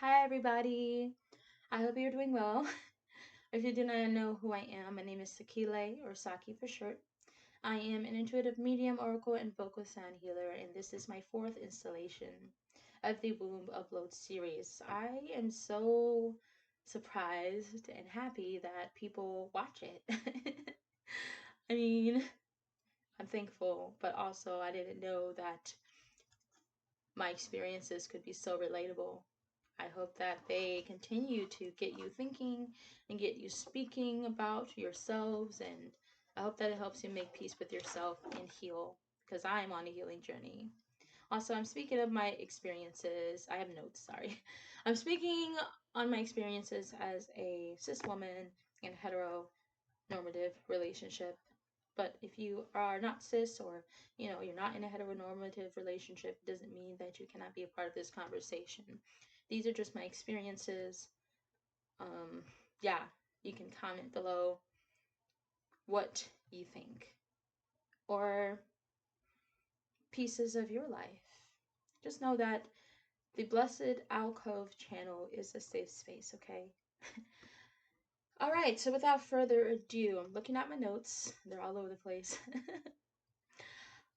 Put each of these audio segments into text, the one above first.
Hi, everybody. I hope you're doing well. If you do not know who I am, my name is Sakile, or Saki for short. I am an intuitive medium, oracle, and vocal sound healer, and this is my fourth installation of the Womb Upload series. I am so surprised and happy that people watch it. I mean, I'm thankful, but also I didn't know that my experiences could be so relatable. I hope that they continue to get you thinking and get you speaking about yourselves, and I hope that it helps you make peace with yourself and heal because I'm on a healing journey. Also, I'm speaking of my experiences. I have notes, sorry. I'm speaking on my experiences as a cis woman in a heteronormative relationship. But if you are not cis, or you're not in a heteronormative relationship, it doesn't mean that you cannot be a part of this conversation. These are just my experiences. um yeah, you can comment below what you think, or pieces of your life. Just know that the Blessed Alcove channel is a safe space, okay? All right, so without further ado, I'm looking at my notes. They're all over the place.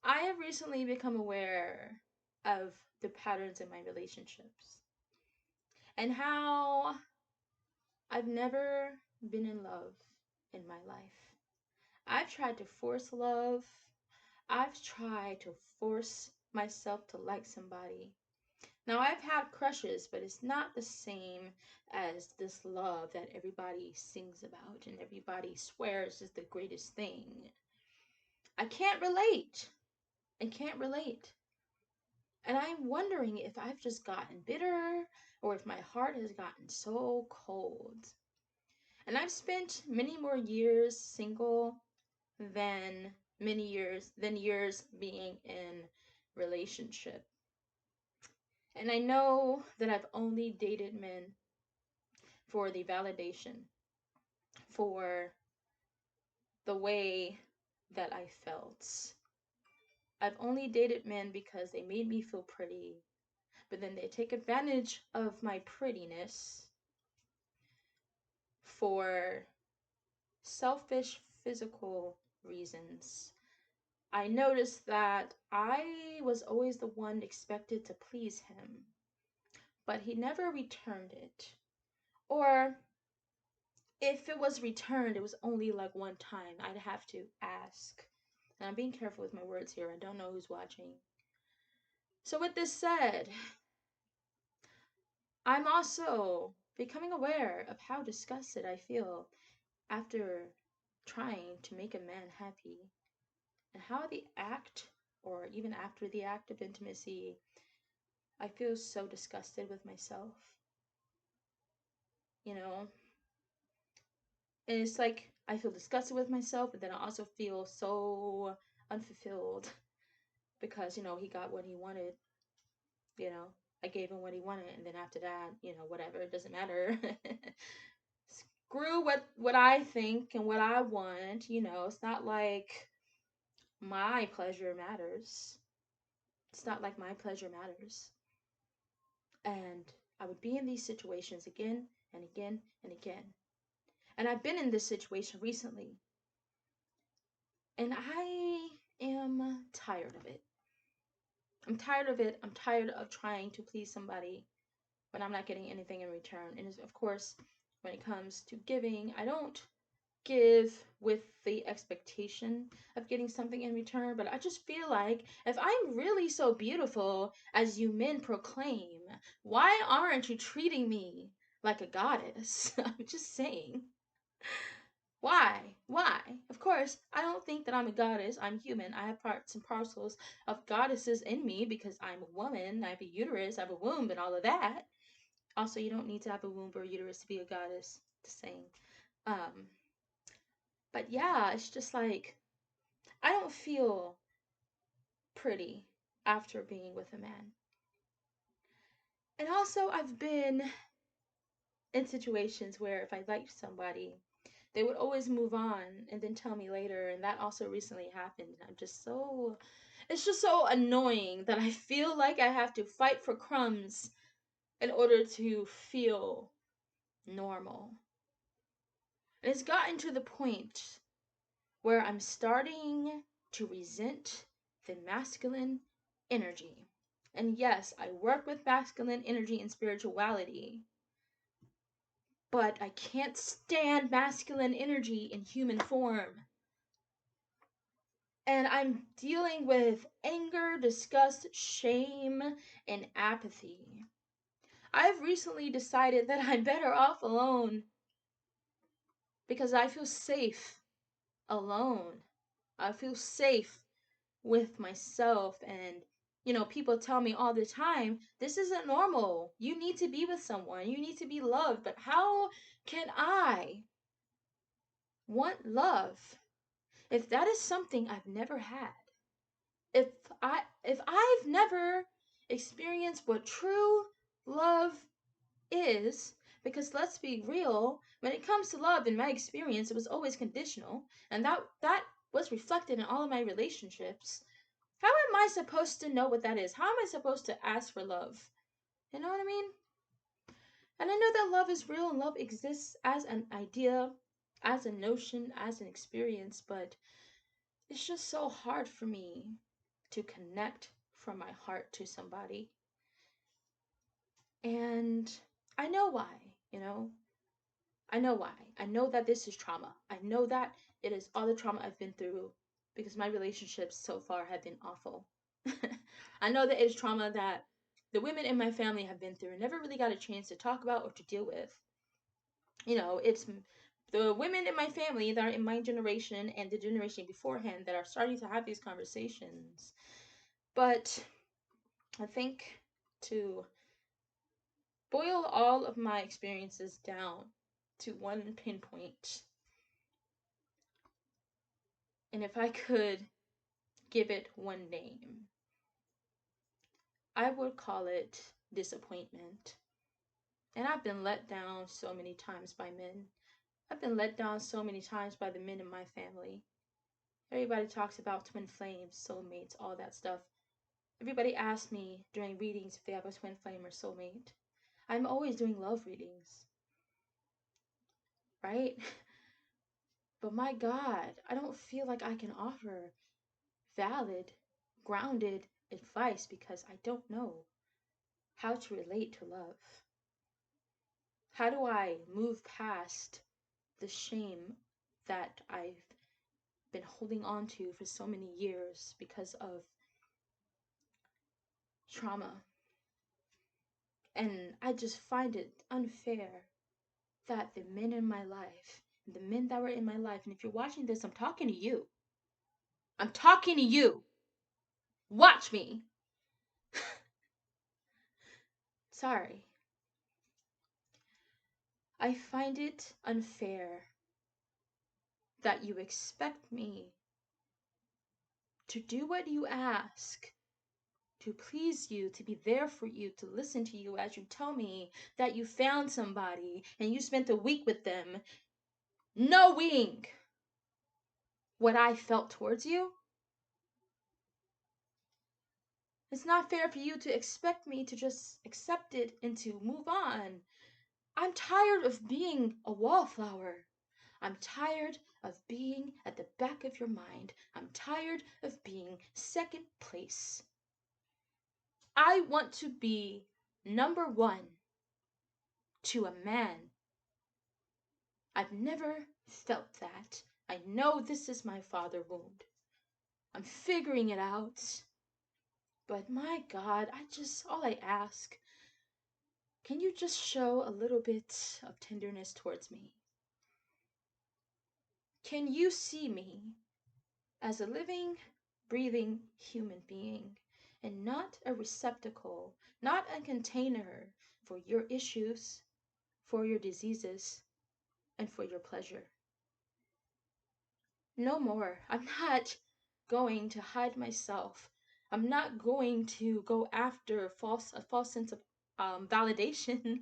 I have recently become aware of the patterns in my relationships and how I've never been in love in my life. I've tried to force love. I've tried to force myself to like somebody. Now, I've had crushes, but it's not the same as this love that everybody sings about and everybody swears is the greatest thing. I can't relate. I can't relate. And I'm wondering if I've just gotten bitter or if my heart has gotten so cold. And I've spent many more years single than years being in relationship. And I know that I've only dated men for the validation, for the way that I felt. I've only dated men because they made me feel pretty, but then they take advantage of my prettiness for selfish physical reasons. I noticed that I was always the one expected to please him, but he never returned it. Or if it was returned, it was only like one time. I'd have to ask. And I'm being careful with my words here. I don't know who's watching. So, with this said, I'm also becoming aware of how disgusted I feel after trying to make a man happy, and how the act, or even after the act of intimacy, I feel so disgusted with myself. You know, and it's like I feel disgusted with myself, but then I also feel so unfulfilled because he got what he wanted. You know, I gave him what he wanted, and then after that, whatever, it doesn't matter. Screw what I think and what I want. It's not like my pleasure matters. It's not like my pleasure matters. And I would be in these situations again and again and again. And I've been in this situation recently, and I am tired of it. I'm tired of it. I'm tired of trying to please somebody when I'm not getting anything in return. And of course, when it comes to giving, I don't give with the expectation of getting something in return, but I just feel like if I'm really so beautiful as you men proclaim, why aren't you treating me like a goddess? I'm just saying. Why? Why? Of course, I don't think that I'm a goddess. I'm human. I have parts and parcels of goddesses in me because I'm a woman. I have a uterus, I have a womb, and all of that. Also, you don't need to have a womb or a uterus to be a goddess. Just saying. Um, but yeah, it's just like I don't feel pretty after being with a man. And also, I've been in situations where if I liked somebody, they would always move on and then tell me later, and that also recently happened. I'm just it's just so annoying that I feel like I have to fight for crumbs in order to feel normal. And it's gotten to the point where I'm starting to resent the masculine energy. And yes, I work with masculine energy and spirituality, but I can't stand masculine energy in human form. And I'm dealing with anger, disgust, shame, and apathy. I've recently decided that I'm better off alone because I feel safe alone. I feel safe with myself. And people tell me all the time, this isn't normal. You need to be with someone. You need to be loved. But how can I want love if that is something I've never had? If I've never experienced what true love is, because let's be real, when it comes to love, in my experience, it was always conditional, and that was reflected in all of my relationships. How am I supposed to know what that is? How am I supposed to ask for love? You know what I mean? And I know that love is real and love exists as an idea, as a notion, as an experience, but it's just so hard for me to connect from my heart to somebody. And I know why, you know? I know why. I know that this is trauma. I know that it is all the trauma I've been through because my relationships so far have been awful. I know that it is trauma that the women in my family have been through and never really got a chance to talk about or to deal with. It's the women in my family that are in my generation and the generation beforehand that are starting to have these conversations. But I think to boil all of my experiences down to one pinpoint, and if I could give it one name, I would call it disappointment. And I've been let down so many times by men. I've been let down so many times by the men in my family. Everybody talks about twin flames, soulmates, all that stuff. Everybody asks me during readings if they have a twin flame or soulmate. I'm always doing love readings, right? But my God, I don't feel like I can offer valid, grounded advice because I don't know how to relate to love. How do I move past the shame that I've been holding on to for so many years because of trauma? And I just find it unfair that the men in my life, the men that were in my life, and if you're watching this, I'm talking to you. I'm talking to you. Watch me. Sorry. I find it unfair that you expect me to do what you ask, to please you, to be there for you, to listen to you as you tell me that you found somebody and you spent a week with them, knowing what I felt towards you. It's not fair for you to expect me to just accept it and to move on. I'm tired of being a wallflower. I'm tired of being at the back of your mind. I'm tired of being second place. I want to be number one to a man. I've never felt that. I know this is my father wound. I'm figuring it out. But my God, all I ask, can you just show a little bit of tenderness towards me? Can you see me as a living, breathing human being and not a receptacle, not a container for your issues, for your diseases, and for your pleasure? No more. I'm not going to hide myself. I'm not going to go after a false sense of validation.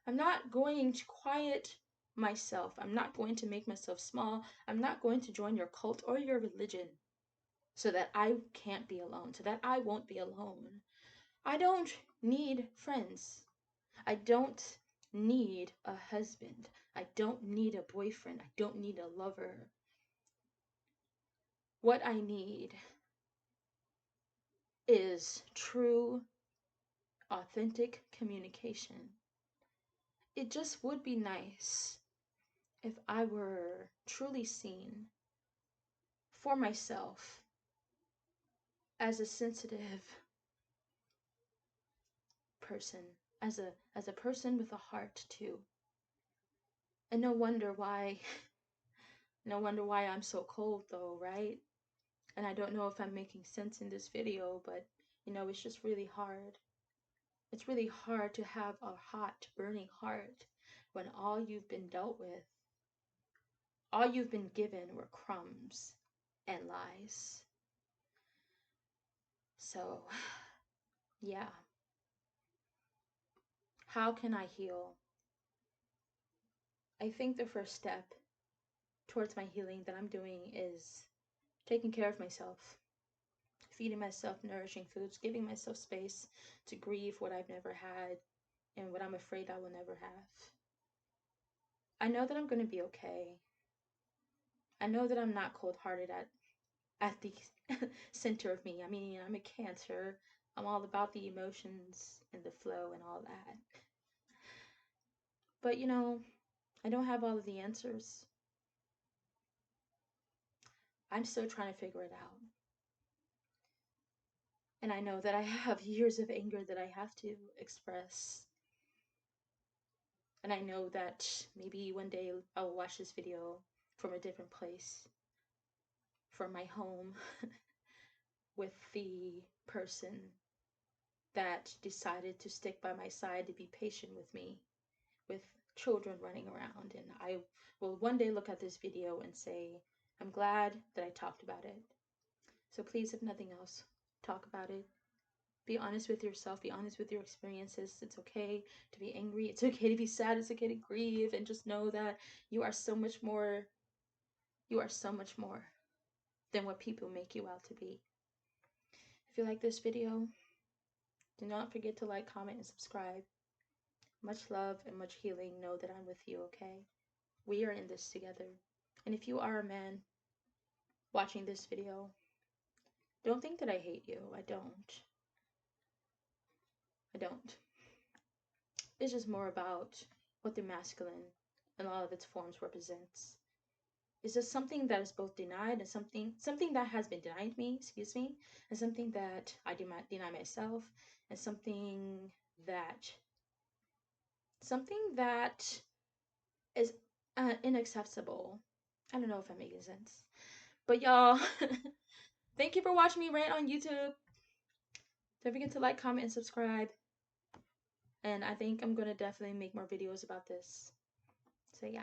I'm not going to quiet myself. I'm not going to make myself small. I'm not going to join your cult or your religion so that I can't be alone, so that I won't be alone. I don't need friends. I don't need a husband. I don't need a boyfriend. I don't need a lover. What I need is true, authentic communication. It just would be nice if I were truly seen for myself as a sensitive person, as a person with a heart too. And no wonder why I'm so cold though, right? And I don't know if I'm making sense in this video, but it's just really hard. It's really hard to have a hot, burning heart when all you've been dealt with, all you've been given were crumbs and lies. So, yeah. How can I heal? I think the first step towards my healing that I'm doing is taking care of myself, feeding myself nourishing foods, giving myself space to grieve what I've never had and what I'm afraid I will never have. I know that I'm going to be okay. I know that I'm not cold-hearted at the center of me. I mean, I'm a Cancer. I'm all about the emotions and the flow and all that. But I don't have all of the answers. I'm still trying to figure it out. And I know that I have years of anger that I have to express. And I know that maybe one day I'll watch this video from a different place, from my home, with the person that decided to stick by my side, to be patient with me, with children running around. And I will one day look at this video and say, I'm glad that I talked about it. So please, if nothing else, talk about it. Be honest with yourself. Be honest with your experiences. It's okay to be angry. It's okay to be sad. It's okay to grieve. And just know that you are so much more. You are so much more than what people make you out to be. If you like this video, do not forget to like, comment, and subscribe. Much love and much healing. Know that I'm with you, okay? We are in this together. And if you are a man watching this video, don't think that I hate you. I don't. I don't. It's just more about what the masculine in all of its forms represents. It's just something that is both denied and something that has been denied me, excuse me, and something that I deny myself, and that something that is inaccessible. I don't know if I'm making sense. But y'all, thank you for watching me rant on YouTube. Don't forget to like, comment, and subscribe. And I think I'm going to definitely make more videos about this. So yeah.